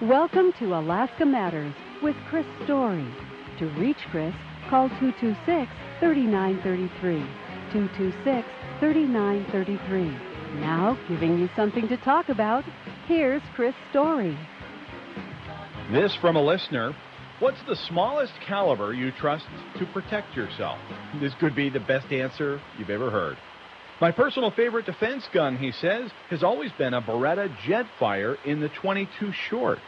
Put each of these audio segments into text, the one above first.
Welcome to Alaska Matters with Chris Story. To reach Chris, call 226-3933. 226-3933. Now, giving you something to talk about, here's Chris Story. This from a listener. What's the smallest caliber you trust to protect yourself? This could be the best answer you've ever heard. My personal favorite defense gun, he says, has always been a Beretta Jetfire in the 22 short.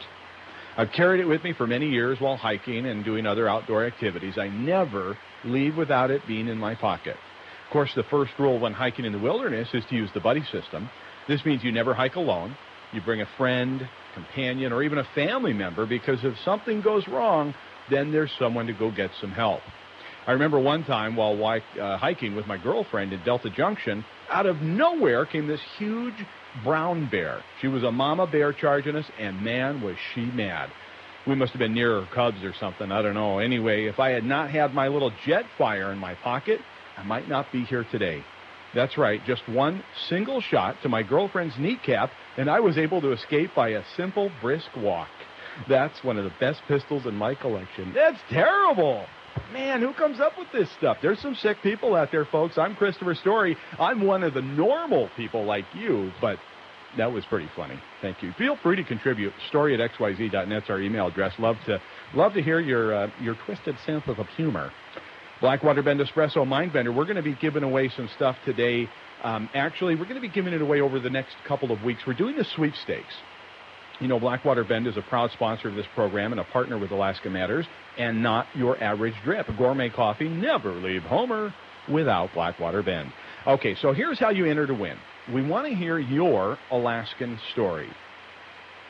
I've carried it with me for many years while hiking and doing other outdoor activities. I never leave without it being in my pocket. Of course, the first rule when hiking in the wilderness is to use the buddy system. This means you never hike alone. You bring a friend, companion, or even a family member, because if something goes wrong, then there's someone to go get some help. I remember one time while hiking with my girlfriend in Delta Junction, out of nowhere came this huge brown bear. She was a mama bear charging us, and man, was she mad. We must have been near her cubs or something, I don't know. Anyway, if I had not had my little Jetfire in my pocket, I might not be here today. That's right, just one single shot to my girlfriend's kneecap, and I was able to escape by a simple, brisk walk. That's one of the best pistols in my collection. That's terrible! Man, who comes up with this stuff? There's some sick people out there, folks. I'm Christopher Story. I'm one of the normal people like you, but that was pretty funny. Thank you. Feel free to contribute. Story@xyz.net's our email address. Love to hear your twisted sense of humor. Blackwater Bend Espresso Mind Bender. We're going to be giving away some stuff today. Actually, we're going to be giving it away over the next couple of weeks. We're doing the sweepstakes. You know, Blackwater Bend is a proud sponsor of this program and a partner with Alaska Matters, and not your average drip. Gourmet coffee never leave Homer without Blackwater Bend. Okay, so here's how you enter to win. We want to hear your Alaskan story.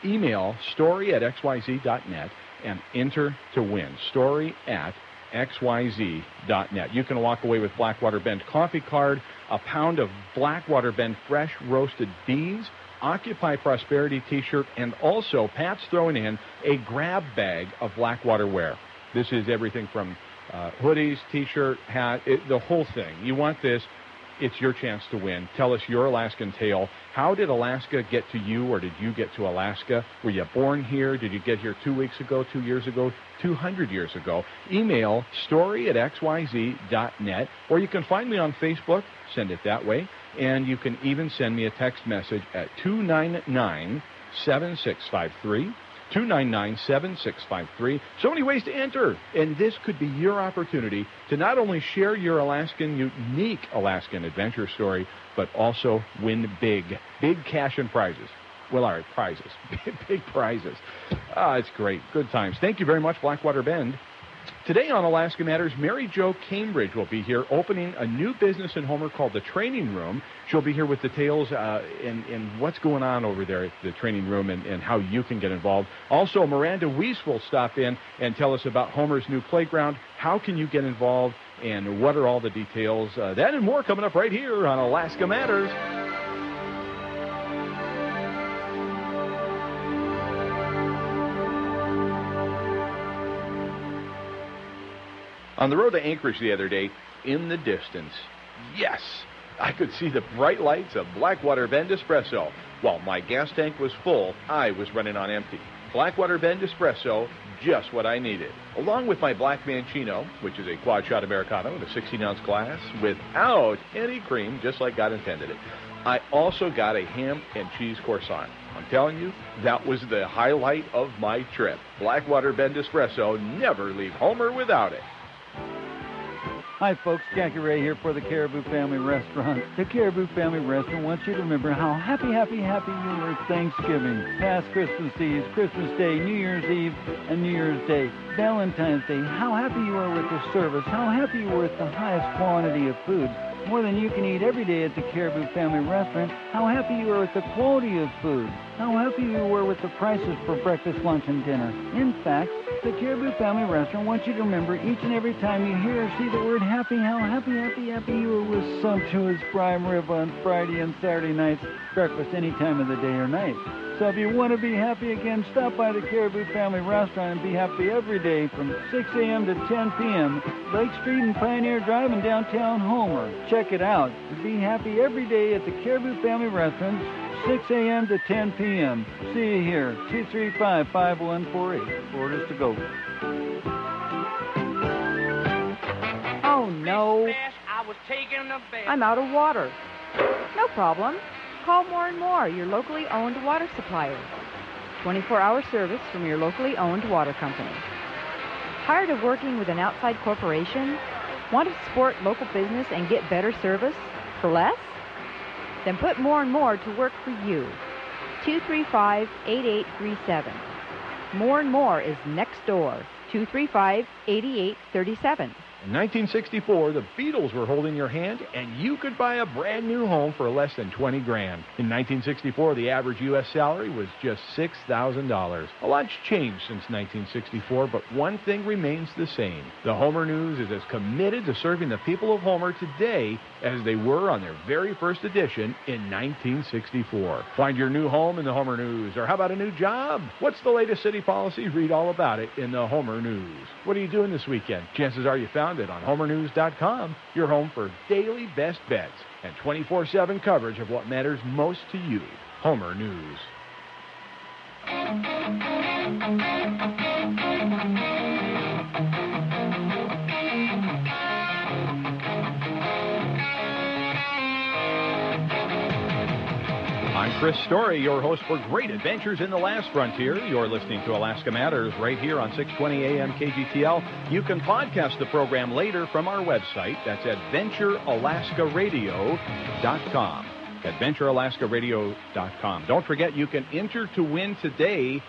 Email story@xyz.net and enter to win. Story@xyz.net. You can walk away with Blackwater Bend coffee card, a pound of Blackwater Bend fresh roasted beans, Occupy Prosperity t-shirt, and also Pat's throwing in a grab bag of Blackwater wear. This is everything from hoodies, t-shirt, hat, the whole thing. You want this, it's your chance to win. Tell us your Alaskan tale. How did Alaska get to you, or did you get to Alaska? Were you born here? Did you get here 2 weeks ago, 2 years ago, 200 years ago? Email story@xyz.net, or you can find me on Facebook. Send it that way. And you can even send me a text message at 299-7653. 299-7653. So many ways to enter, and this could be your opportunity to not only share your unique Alaskan adventure story, but also win big cash and prizes. Well, all right, prizes. Big prizes. It's great. Good times. Thank you very much, Blackwater Bend. Today on Alaska Matters, Mary Jo Cambridge will be here opening a new business in Homer called The Training Room. She'll be here with details in what's going on over there at the Training Room and how you can get involved. Also, Miranda Weiss will stop in and tell us about Homer's new playground. How can you get involved, and what are all the details? That and more coming up right here on Alaska Matters. On the road to Anchorage the other day, in the distance, yes, I could see the bright lights of Blackwater Bend Espresso. While my gas tank was full, I was running on empty. Blackwater Bend Espresso, just what I needed. Along with my Black Mancino, which is a quad shot Americano in a 16-ounce glass without any cream, just like God intended it. I also got a ham and cheese croissant. I'm telling you, that was the highlight of my trip. Blackwater Bend Espresso, never leave Homer without it. Hi, folks. Jackie Ray here for the Caribou Family Restaurant. The Caribou Family Restaurant wants you to remember how happy you were at Thanksgiving, past Christmas Eve, Christmas Day, New Year's Eve, and New Year's Day, Valentine's Day, how happy you are with the service, how happy you were with the highest quantity of food, more than you can eat every day at the Caribou Family Restaurant, how happy you are with the quality of food, how happy you were with the prices for breakfast, lunch, and dinner. In fact, the Caribou Family Restaurant wants you to remember each and every time you hear or see the word happy, how happy you are with sumptuous prime rib on Friday and Saturday nights, breakfast any time of the day or night. So if you want to be happy again, stop by the Caribou Family Restaurant and be happy every day from 6 a.m. to 10 p.m. Lake Street and Pioneer Drive in downtown Homer. Check it out. Be happy every day at the Caribou Family Restaurant, 6 a.m. to 10 p.m. See you here, 235-5148. Orders to go. Oh, no. I'm out of water. No problem. Call More and More, your locally owned water supplier. 24-hour service from your locally owned water company. Tired of working with an outside corporation? Want to support local business and get better service for less? Then put More and More to work for you. 235-8837. More and More is next door. 235-8837. In 1964, the Beatles were holding your hand, and you could buy a brand new home for less than $20,000. In 1964, the average U.S. salary was just $6,000. A lot's changed since 1964, but one thing remains the same. The Homer News is as committed to serving the people of Homer today as they were on their very first edition in 1964. Find your new home in the Homer News, or how about a new job? What's the latest city policy? Read all about it in the Homer News. What are you doing this weekend? Chances are you found it on homernews.com, your home for daily best bets and 24/7 coverage of what matters most to you. Homer News. I'm Chris Story, your host for Great Adventures in the Last Frontier. You're listening to Alaska Matters right here on 620 AM KGTL. You can podcast the program later from our website. That's AdventureAlaskaRadio.com. AdventureAlaskaRadio.com. Don't forget, you can enter to win today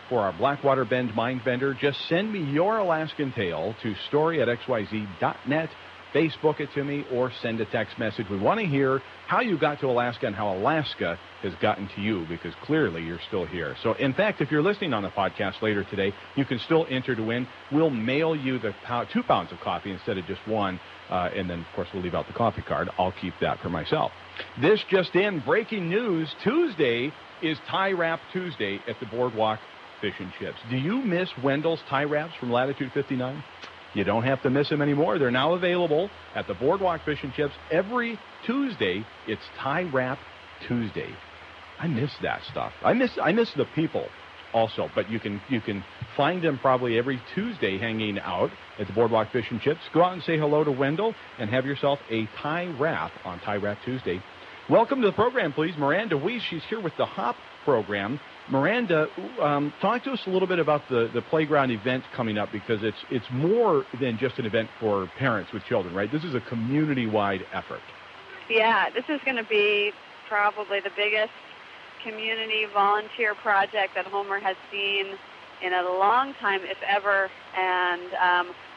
for our Blackwater Bend Mind Bender. Just send me your Alaskan tale to story@xyz.net. Facebook it to me or send a text message. We want to hear how you got to Alaska and how Alaska has gotten to you, because clearly you're still here. So, in fact, if you're listening on the podcast later today, you can still enter to win. We'll mail you the 2 pounds of coffee instead of just one, and then, of course, we'll leave out the coffee card. I'll keep that for myself. This just in, breaking news, Tuesday is Tie Wrap Tuesday at the Boardwalk Fish and Chips. Do you miss Wendell's tie wraps from Latitude 59? You don't have to miss them anymore. They're now available at the Boardwalk Fish and Chips every Tuesday. It's Tie Wrap Tuesday. I miss that stuff. I miss the people also, but you can find them probably every Tuesday hanging out at the Boardwalk Fish and Chips. Go out and say hello to Wendell and have yourself a tie wrap on Tie Wrap Tuesday. Welcome to the program, please, Miranda Weiss. She's here with the HOP program. Miranda, talk to us a little bit about the playground event coming up, because it's more than just an event for parents with children, right? This is a community-wide effort. Yeah, this is going to be probably the biggest community volunteer project that Homer has seen in a long time, if ever, and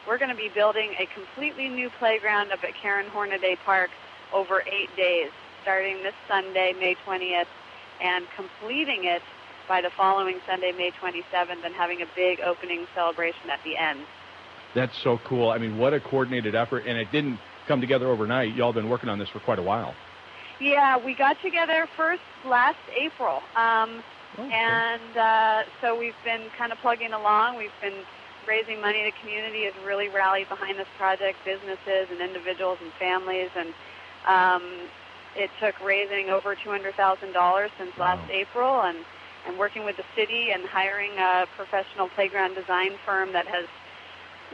we're going to be building a completely new playground up at Karen Hornaday Park over 8 days, starting this Sunday, May 20th, and completing it by the following Sunday, May 27th, and having a big opening celebration at the end. That's so cool. I mean, what a coordinated effort, and it didn't come together overnight. Y'all been working on this for quite a while. Yeah, we got together first last April, and so we've been kind of plugging along. We've been raising money. The community has really rallied behind this project, businesses and individuals and families, and it took raising over $200,000 since last April, and working with the city and hiring a professional playground design firm that has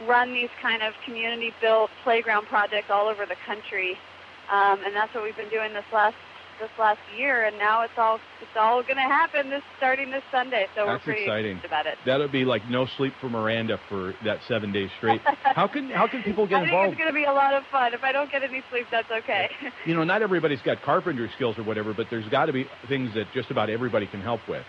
run these kind of community-built playground projects all over the country. And that's what we've been doing this last year, and now it's all going to happen starting this Sunday. So that's we're pretty excited about it. That'll be like no sleep for Miranda for that 7 days straight. How can people get involved? I think it's going to be a lot of fun. If I don't get any sleep, that's okay. You know, not everybody's got carpentry skills or whatever, but there's got to be things that just about everybody can help with.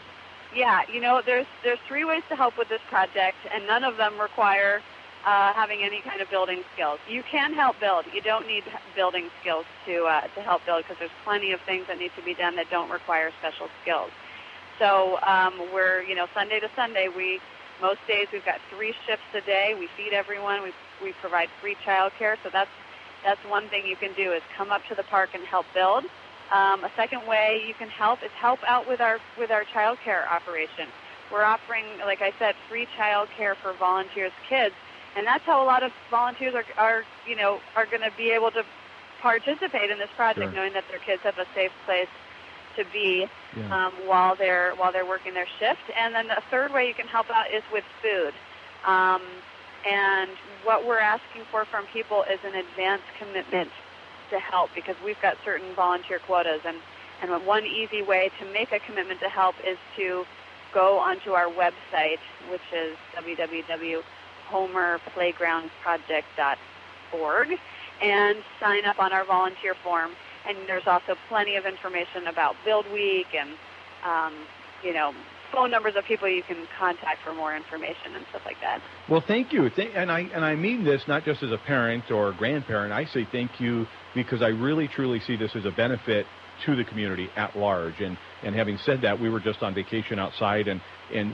Yeah, you know, there's 3 ways to help with this project, and none of them require having any kind of building skills. You can help build. You don't need building skills to help build, because there's plenty of things that need to be done that don't require special skills. So we're, Sunday to Sunday, most days we've got 3 shifts a day. We feed everyone. We provide free child care. So that's one thing you can do, is come up to the park and help build. A second way you can help is help out with our child care operation. We're offering, like I said, free child care for volunteers' kids. And that's how a lot of volunteers are going to be able to participate in this project, knowing that their kids have a safe place to be while they're working their shift. And then the third way you can help out is with food. And what we're asking for from people is an advance commitment to help, because we've got certain volunteer quotas. And one easy way to make a commitment to help is to go onto our website, which is www.homerplaygroundproject.org, and sign up on our volunteer form. And there's also plenty of information about Build Week and, phone numbers of people you can contact for more information and stuff like that. Well, thank you. And I mean this not just as a parent or grandparent. I say thank you because I really, truly see this as a benefit to the community at large. And having said that, we were just on vacation outside, and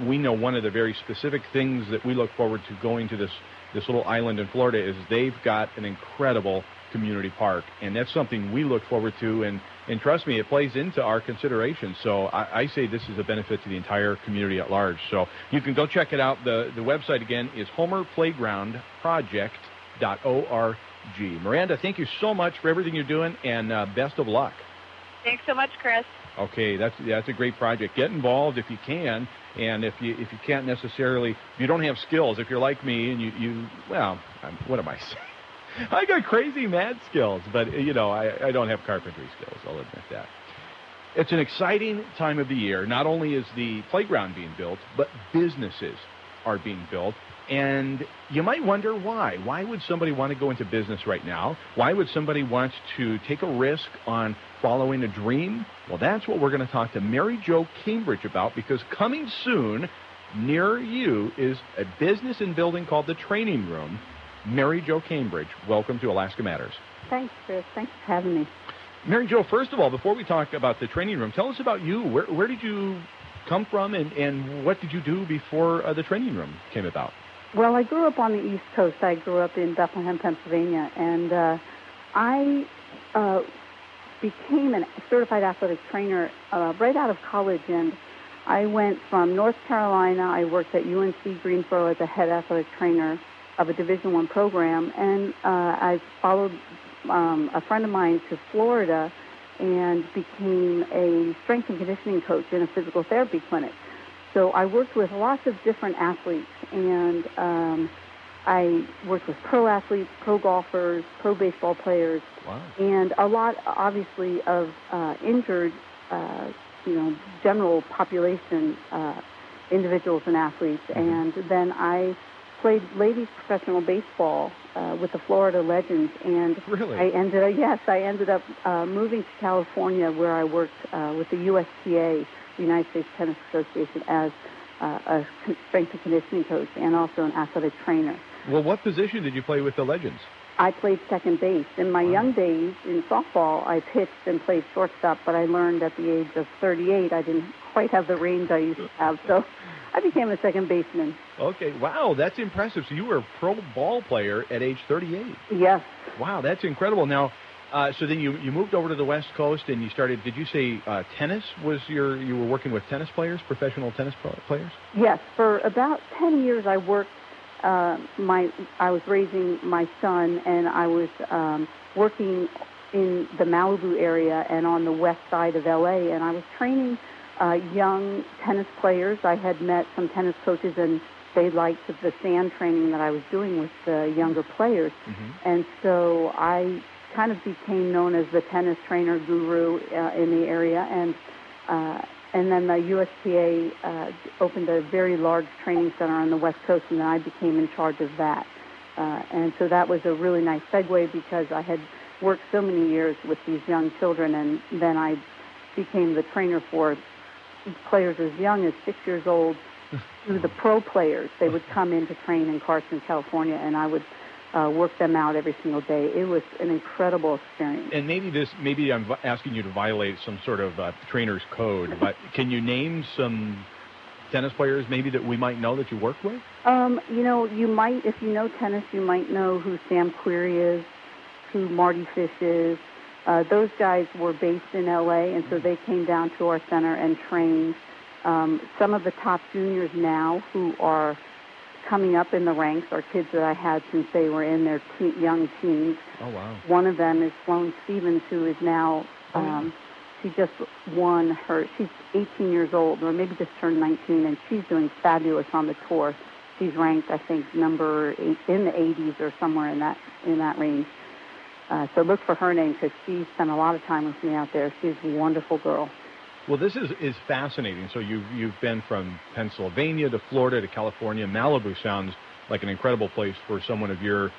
we know one of the very specific things that we look forward to going to this little island in Florida is they've got an incredible community park, and that's something we look forward to, and trust me, it plays into our consideration. So I say this is a benefit to the entire community at large. So you can go check it out. The website again is homerplaygroundproject.org. Miranda, thank you so much for everything you're doing, and best of luck. Thanks so much, Chris. Okay, that's a great project. Get involved if you can, and if you can't necessarily, if you don't have skills, if you're like me and what am I saying? I got crazy mad skills, but I don't have carpentry skills. I'll admit that. It's an exciting time of the year. Not only is the playground being built, but businesses are being built. And you might wonder why. Why would somebody want to go into business right now? Why would somebody want to take a risk on following a dream? Well, that's what we're going to talk to Mary Jo Cambridge about, because coming soon near you is a business and building called The Training Room. Mary Jo Cambridge, welcome to Alaska Matters. Thanks, Chris. Thanks for having me. Mary Jo, first of all, before we talk about The Training Room, tell us about you. Where did you come from, and what did you do before The Training Room came about? Well, I grew up on the East Coast. I grew up in Bethlehem, Pennsylvania, and I became a certified athletic trainer right out of college, and I went from North Carolina. I worked at UNC Greensboro as a head athletic trainer of a Division I program, and I followed a friend of mine to Florida and became a strength and conditioning coach in a physical therapy clinic. So I worked with lots of different athletes, and I worked with pro athletes, pro golfers, pro baseball players, and a lot, obviously, of injured, general population individuals and athletes. And then I played ladies professional baseball with the Florida Legends, and really? I ended up moving to California, where I worked with the USTA, the United States Tennis Association, as a strength and conditioning coach and also an athletic trainer. Well, what position did you play with the Legends? I played second base. In my young days in softball, I pitched and played shortstop, but I learned at the age of 38 I didn't quite have the range I used to have, so I became a second baseman. Okay, wow, that's impressive. So you were a pro ball player at age 38. Yes. Wow, that's incredible. Now, so then you moved over to the West Coast and you started, did you say tennis was you were working with tennis players, professional tennis players? Yes, for about 10 years I worked, I was raising my son, and I was working in the Malibu area and on the west side of LA, and I was training young tennis players. I had met some tennis coaches, and they liked the sand training that I was doing with the younger players. Mm-hmm. And so I kind of became known as the tennis trainer guru in the area, and then the USTA opened a very large training center on the West Coast, and I became in charge of that. And so that was a really nice segue, because I had worked so many years with these young children, and then I became the trainer for players as young as 6 years old to the pro players. They would come in to train in Carson, California, and I would work them out every single day. It was an incredible experience. And maybe I'm asking you to violate some sort of trainer's code, but can you name some tennis players maybe that we might know that you work with? You might, if you know tennis, you might know who Sam Querrey is, who Marty Fish is. Those guys were based in L.A., and so they came down to our center and trained. Some of the top juniors now who are coming up in the ranks are kids that I had since they were in their young teens. Oh, wow. One of them is Sloane Stevens, who is now she just won her. She's 18 years old, or maybe just turned 19, and she's doing fabulous on the tour. She's ranked, I think, number 8 in the 80s or somewhere in that range. So look for her name because she spent a lot of time with me out there. She's a wonderful girl. Well, this is fascinating. So you've been from Pennsylvania to Florida to California. Malibu sounds like an incredible place for someone of your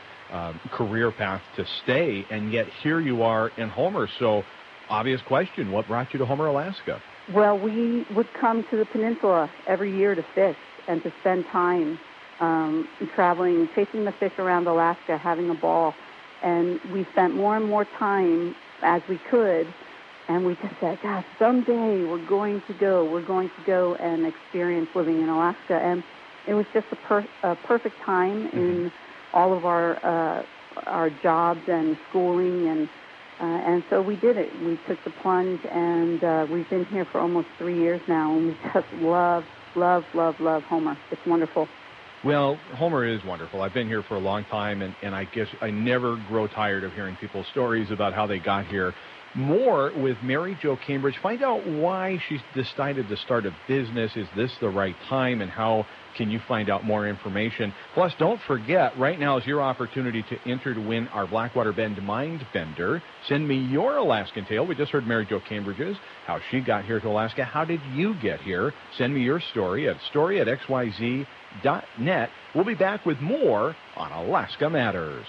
career path to stay, and yet here you are in Homer. So, obvious question, what brought you to Homer, Alaska? Well, we would come to the peninsula every year to fish and to spend time traveling, chasing the fish around Alaska, having a ball. And we spent more and more time as we could, and we just said, gosh, someday we're going to go and experience living in Alaska. And it was just a perfect time in all of our jobs and schooling, and so we did it. We took the plunge, and we've been here for almost 3 years now, and we just love Homer. It's wonderful. Well, Homer is wonderful. I've been here for a long time, and I guess I never grow tired of hearing people's stories about how they got here. More with Mary Jo Cambridge. Find out why she's decided to start a business. Is this the right time? And how can you find out more information? Plus, don't forget, right now is your opportunity to enter to win our Blackwater Bend Mind Bender. Send me your Alaskan tale. We just heard Mary Jo Cambridge's, how she got here to Alaska. How did you get here? Send me your story at story@xyz.net. We'll be back with more on Alaska Matters.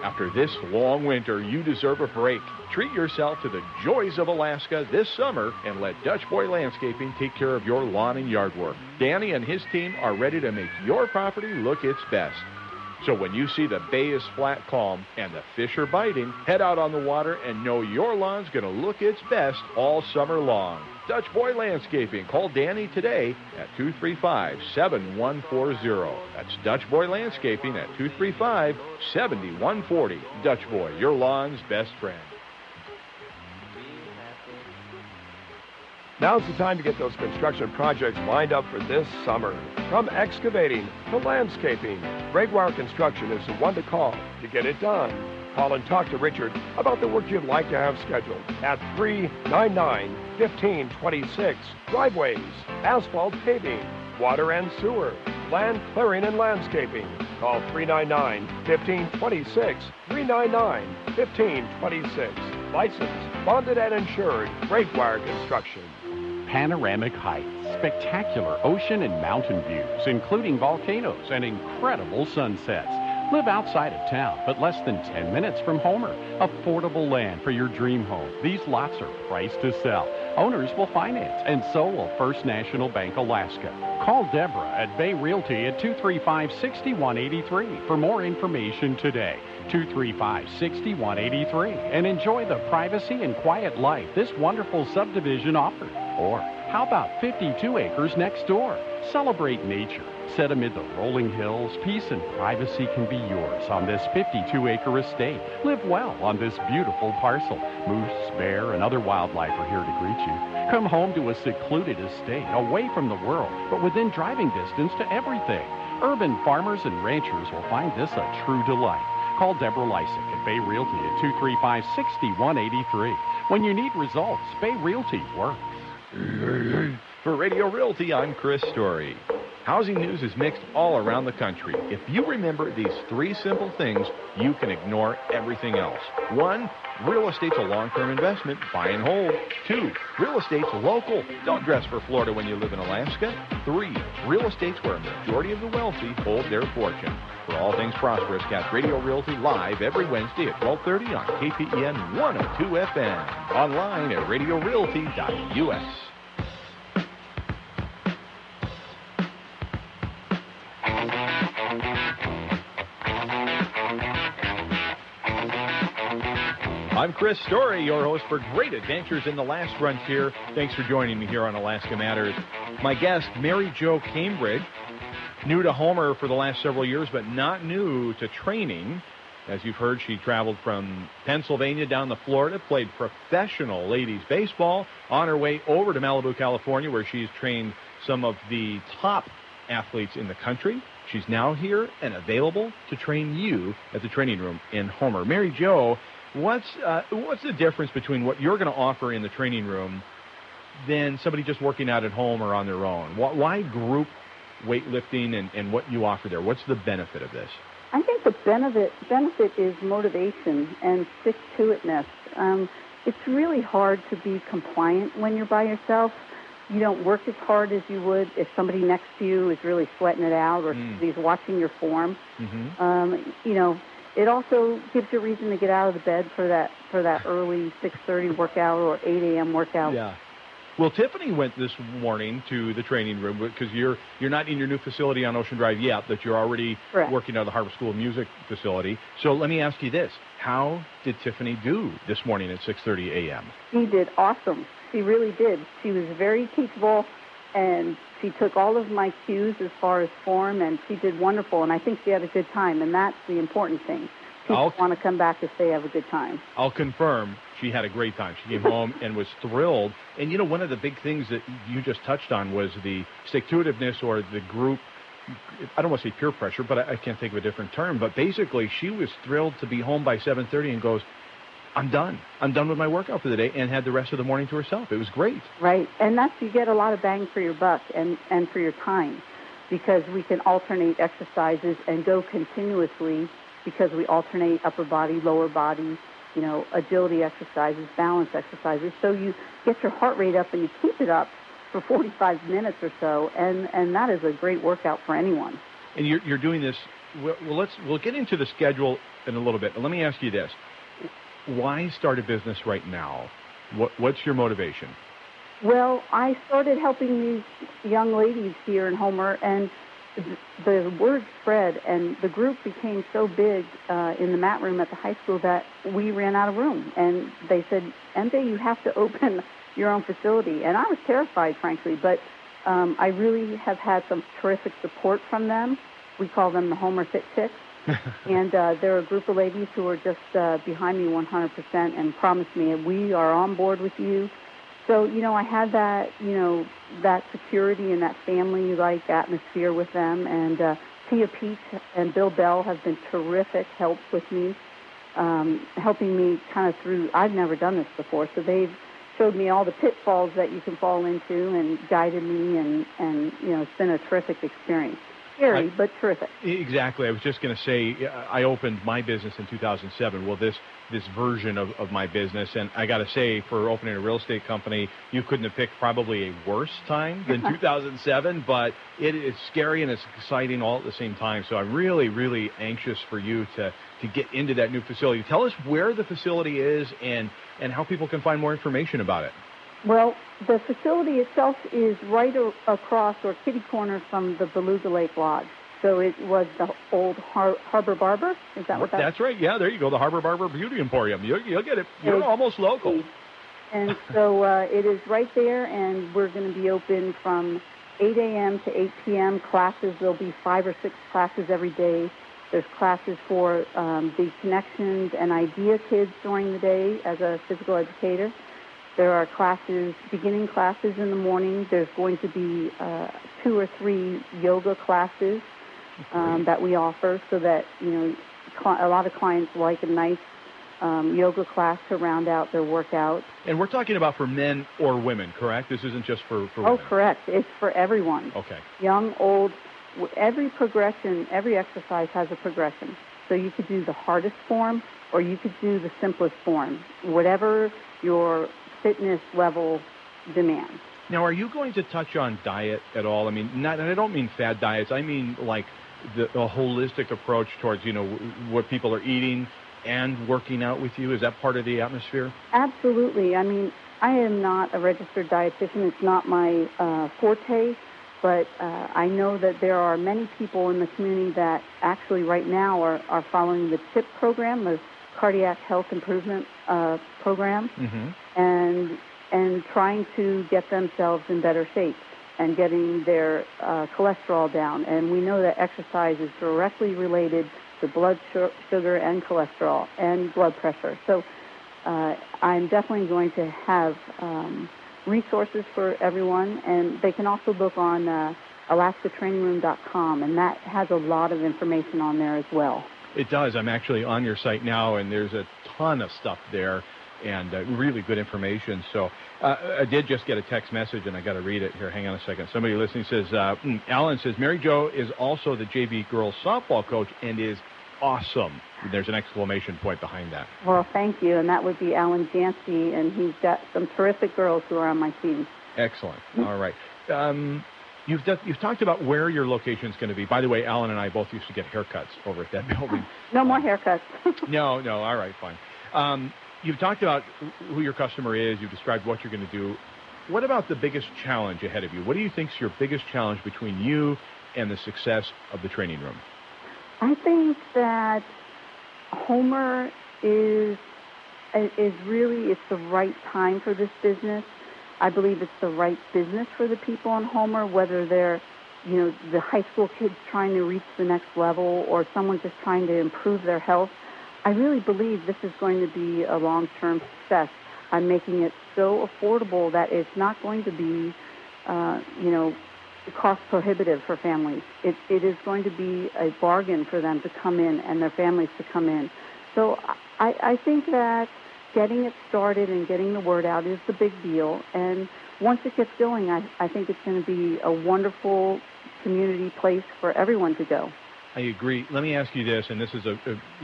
After this long winter, you deserve a break. Treat yourself to the joys of Alaska this summer and let Dutch Boy Landscaping take care of your lawn and yard work. Danny and his team are ready to make your property look its best. So when you see the bay is flat calm and the fish are biting, head out on the water and know your lawn's going to look its best all summer long. Dutch Boy Landscaping. Call Danny today at 235-7140. That's Dutch Boy Landscaping at 235-7140. Dutch Boy, your lawn's best friend. Now's the time to get those construction projects lined up for this summer. From excavating to landscaping, Gregoire Construction is the one to call to get it done. Call and talk to Richard about the work you'd like to have scheduled at 399-1526. Driveways, asphalt paving, water and sewer, land clearing and landscaping. Call 399-1526, 399-1526. Licensed, bonded and insured, Gregoire Construction. Panoramic heights, spectacular ocean and mountain views, including volcanoes and incredible sunsets. Live outside of town, but less than 10 minutes from Homer. Affordable land for your dream home. These lots are priced to sell. Owners will finance, and so will First National Bank Alaska. Call Deborah at Bay Realty at 235-6183 for more information today. 235-6183, and enjoy the privacy and quiet life this wonderful subdivision offers. Or how about 52 acres next door? Celebrate nature. Set amid the rolling hills, peace and privacy can be yours on this 52-acre estate. Live well on this beautiful parcel. Moose, bear, and other wildlife are here to greet you. Come home to a secluded estate, away from the world, but within driving distance to everything. Urban farmers and ranchers will find this a true delight. Call Deborah Lysick at Bay Realty at 235-6183. When you need results, Bay Realty works. For Radio Realty, I'm Chris Story. Housing news is mixed all around the country. If you remember these 3 simple things, you can ignore everything else. 1, real estate's a long-term investment. Buy and hold. 2, real estate's local. Don't dress for Florida when you live in Alaska. 3, real estate's where a majority of the wealthy hold their fortune. For all things prosperous, catch Radio Realty live every Wednesday at 12:30 on KPEN 102 FM. Online at radiorealty.us. I'm Chris Story, your host for Great Adventures in the Last Frontier. Thanks for joining me here on Alaska Matters. My guest, Mary Jo Cambridge, new to Homer for the last several years, but not new to training. As you've heard, she traveled from Pennsylvania down to Florida, played professional ladies baseball, on her way over to Malibu, California, where she's trained some of the top athletes in the country. She's now here and available to train you at the training room in Homer. Mary Jo, what's the difference between what you're going to offer in the training room than somebody just working out at home or on their own? Why group weightlifting and what you offer there? What's the benefit of this? I think the benefit is motivation and stick-to-itness. It's really hard to be compliant when you're by yourself. You don't work as hard as you would if somebody next to you is really sweating it out or somebody's watching your form. It also gives you a reason to get out of the bed for that early 6:30 workout or 8 a.m. workout. Yeah. Well, Tiffany went this morning to the training room because you're not in your new facility on Ocean Drive yet, but you're already working out of the Harbor School of Music facility. So let me ask you this. How did Tiffany do this morning at 6:30 a.m.? She did awesome. She really did. She was very teachable, and she took all of my cues as far as form, and she did wonderful, and I think she had a good time, and that's the important thing. People want to come back if they have a good time. I'll confirm she had a great time. She came home and was thrilled. And, one of the big things that you just touched on was the stick-to-itiveness or the group. I don't want to say peer pressure, but I can't think of a different term. But basically, she was thrilled to be home by 7:30 and goes, I'm done. I'm done with my workout for the day, and had the rest of the morning to herself. It was great. Right. And you get a lot of bang for your buck and for your time, because we can alternate exercises and go continuously, because we alternate upper body, lower body, agility exercises, balance exercises. So you get your heart rate up and you keep it up for 45 minutes or so, and that is a great workout for anyone. And you're doing this. We'll get into the schedule in a little bit. Let me ask you this. Why start a business right now? What's your motivation? Well, I started helping these young ladies here in Homer, and the word spread, and the group became so big in the mat room at the high school that we ran out of room. And they said, MJ, you have to open your own facility. And I was terrified, frankly, but I really have had some terrific support from them. We call them the Homer Fit Chicks. And they're a group of ladies who are just behind me 100% and promised me, we are on board with you. So, I had that, that security and that family-like atmosphere with them. And Tia Peach and Bill Bell have been terrific help with me, helping me kind of through. I've never done this before, so they've showed me all the pitfalls that you can fall into and guided me, and it's been a terrific experience. Scary, but terrific. Exactly. I was just going to say, I opened my business in 2007. Well, this version of my business, and I got to say, for opening a real estate company, you couldn't have picked probably a worse time than 2007, but it is scary and it's exciting all at the same time. So I'm really, really anxious for you to get into that new facility. Tell us where the facility is and how people can find more information about it. Well, the facility itself is right across or kitty corner from the Beluga Lake Lodge. So it was the old Harbor Barber. Is that what that's right. Yeah, there you go. The Harbor Barber Beauty Emporium. You'll get it. You're almost local. And so it is right there, and we're going to be open from 8 a.m. to 8 p.m. Classes, there'll be 5 or 6 classes every day. There's classes for the Connections and Idea kids during the day as a physical educator. There are classes, beginning classes in the morning. There's going to be 2 or 3 yoga classes that we offer, so that, a lot of clients like a nice yoga class to round out their workout. And we're talking about for men or women, correct? This isn't just for women. Oh, correct. It's for everyone. Okay. Young, old, every progression, every exercise has a progression. So you could do the hardest form or you could do the simplest form, whatever your fitness level demands. Now, are you going to touch on diet at all? I mean, and I don't mean fad diets. I mean like a holistic approach towards, what people are eating and working out with you. Is that part of the atmosphere? Absolutely. I mean, I am not a registered dietitian. It's not my forte, but I know that there are many people in the community that actually right now are following the CHIP program, the Cardiac Health Improvement Program, and trying to get themselves in better shape and getting their cholesterol down. And we know that exercise is directly related to blood sugar and cholesterol and blood pressure. So I'm definitely going to have resources for everyone, and they can also look on alaskatrainingroom.com, and that has a lot of information on there as well. It does. I'm actually on your site now, and there's a ton of stuff there and really good information. So I did just get a text message, and I got to read it here. Hang on a second. Somebody listening says, Alan says, Mary Jo is also the JV girls softball coach and is awesome. There's an exclamation point behind that. Well, thank you. And that would be Alan Jansky, and he's got some terrific girls who are on my team. Excellent. All right. You've talked about where your location is going to be. By the way, Alan and I both used to get haircuts over at that building. No more haircuts. No. All right, fine. You've talked about who your customer is. You've described what you're going to do. What about the biggest challenge ahead of you? What do you think is your biggest challenge between you and the success of the training room? I think that Homer is really, it's the right time for this business. I believe it's the right business for the people in Homer, whether they're, the high school kids trying to reach the next level or someone just trying to improve their health. I really believe this is going to be a long-term success. I'm making it so affordable that it's not going to be, cost prohibitive for families. It is going to be a bargain for them to come in and their families to come in. So I think that getting it started and getting the word out is the big deal. And once it gets going, I think it's going to be a wonderful community place for everyone to go. I agree. Let me ask you this, and this is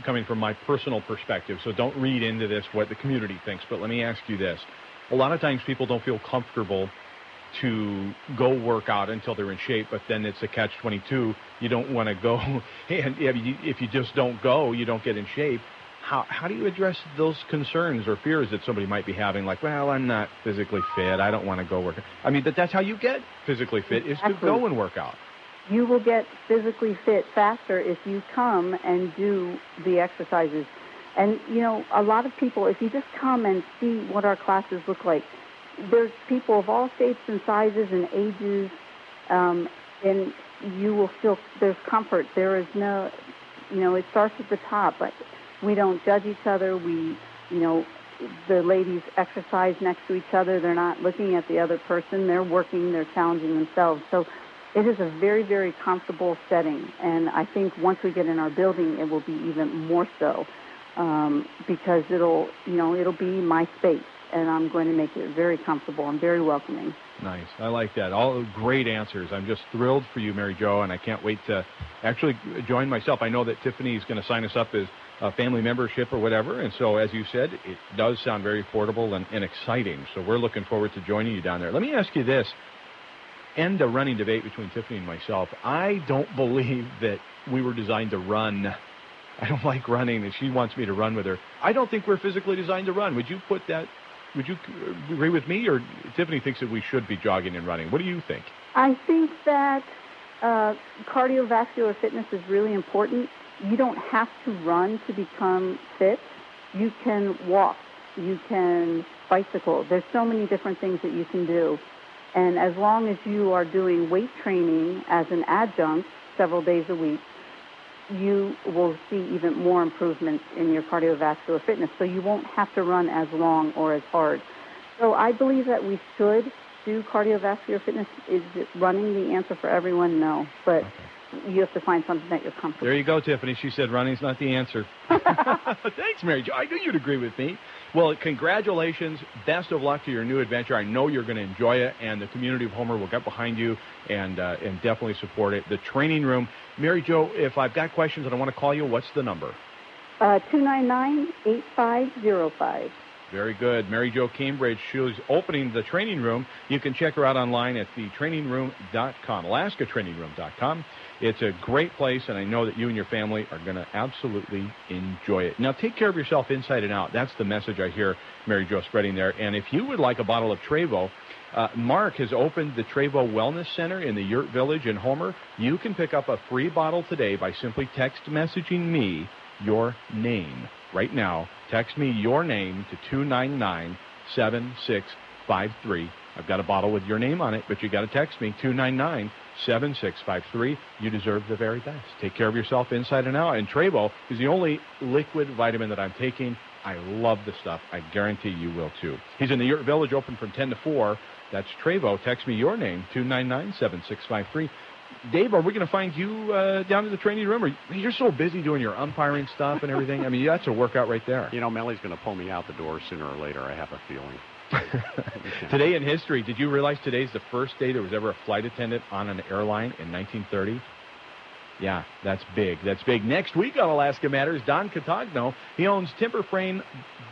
coming from my personal perspective, so don't read into this what the community thinks, but let me ask you this. A lot of times people don't feel comfortable to go work out until they're in shape, but then it's a catch-22. You don't want to go, and if you just don't go, you don't get in shape. How do you address those concerns or fears that somebody might be having, like, well, I'm not physically fit, I don't want to go work out? I mean, that's how you get physically fit, is to go and work out. You will get physically fit faster if you come and do the exercises. And, a lot of people, if you just come and see what our classes look like, there's people of all shapes and sizes and ages, and you will feel there's comfort. There is no, it starts at the top, but we don't judge each other. We, the ladies exercise next to each other. They're not looking at the other person. They're working, they're challenging themselves. So it is a very, very comfortable setting. And I think once we get in our building, it will be even more so because it'll be my space. And I'm going to make it very comfortable and very welcoming. Nice. I like that. All great answers. I'm just thrilled for you, Mary Jo, and I can't wait to actually join myself. I know that Tiffany is going to sign us up as a family membership or whatever, and so, as you said, it does sound very affordable and exciting. So we're looking forward to joining you down there. Let me ask you this. End a running debate between Tiffany and myself. I don't believe that we were designed to run. I don't like running, and she wants me to run with her. I don't think we're physically designed to run. Would you agree with me, or Tiffany thinks that we should be jogging and running? What do you think? I think that cardiovascular fitness is really important. You don't have to run to become fit. You can walk. You can bicycle. There's so many different things that you can do. And as long as you are doing weight training as an adjunct several days a week, you will see even more improvements in your cardiovascular fitness. So you won't have to run as long or as hard. So I believe that we should do cardiovascular fitness. Is running the answer for everyone? No. But you have to find something that you're comfortable with. There you go, Tiffany. She said running's not the answer. Thanks, Mary Jo. I knew you'd agree with me. Well, congratulations. Best of luck to your new adventure. I know you're going to enjoy it, and the community of Homer will get behind you and definitely support it. The training room. Mary Jo, if I've got questions and I want to call you, what's the number? 299-8505. Very good. Mary Jo Cambridge, she's opening the training room. You can check her out online at thetrainingroom.com, alaskatrainingroom.com. It's a great place, and I know that you and your family are going to absolutely enjoy it. Now, take care of yourself inside and out. That's the message I hear Mary Jo spreading there. And if you would like a bottle of Trevo, Mark has opened the Trevo Wellness Center in the Yurt Village in Homer. You can pick up a free bottle today by simply text messaging me your name. Right now, text me your name to 299-7653. I've got a bottle with your name on it, but you got to text me, 299-7653. You deserve the very best. Take care of yourself inside and out. And Trevo is the only liquid vitamin that I'm taking. I love the stuff. I guarantee you will, too. He's in the Yurt Village, open from 10 to 4. That's Trevo. Text me your name, 299-7653. Dave, are we going to find you down in the training room? You're so busy doing your umpiring stuff and everything. I mean, that's a workout right there. You know, Melly's going to pull me out the door sooner or later, I have a feeling. Today in history, did you realize today's the first day there was ever a flight attendant on an airline in 1930? Yeah, that's big. That's big. Next week on Alaska Matters, Don Catagno. He owns Timber Frame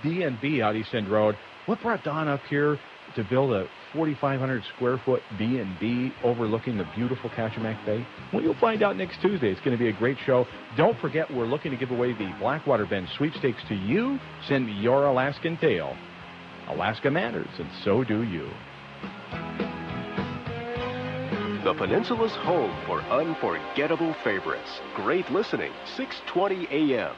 B&B out East End Road. What brought Don up here to build a 4,500 square foot B&B overlooking the beautiful Kachemak Bay? Well, you'll find out next Tuesday. It's going to be a great show. Don't forget, we're looking to give away the Blackwater Bend sweepstakes to you. Send me your Alaskan tale. Alaska matters, and so do you. The Peninsula's home for unforgettable favorites. Great listening, 620 AM.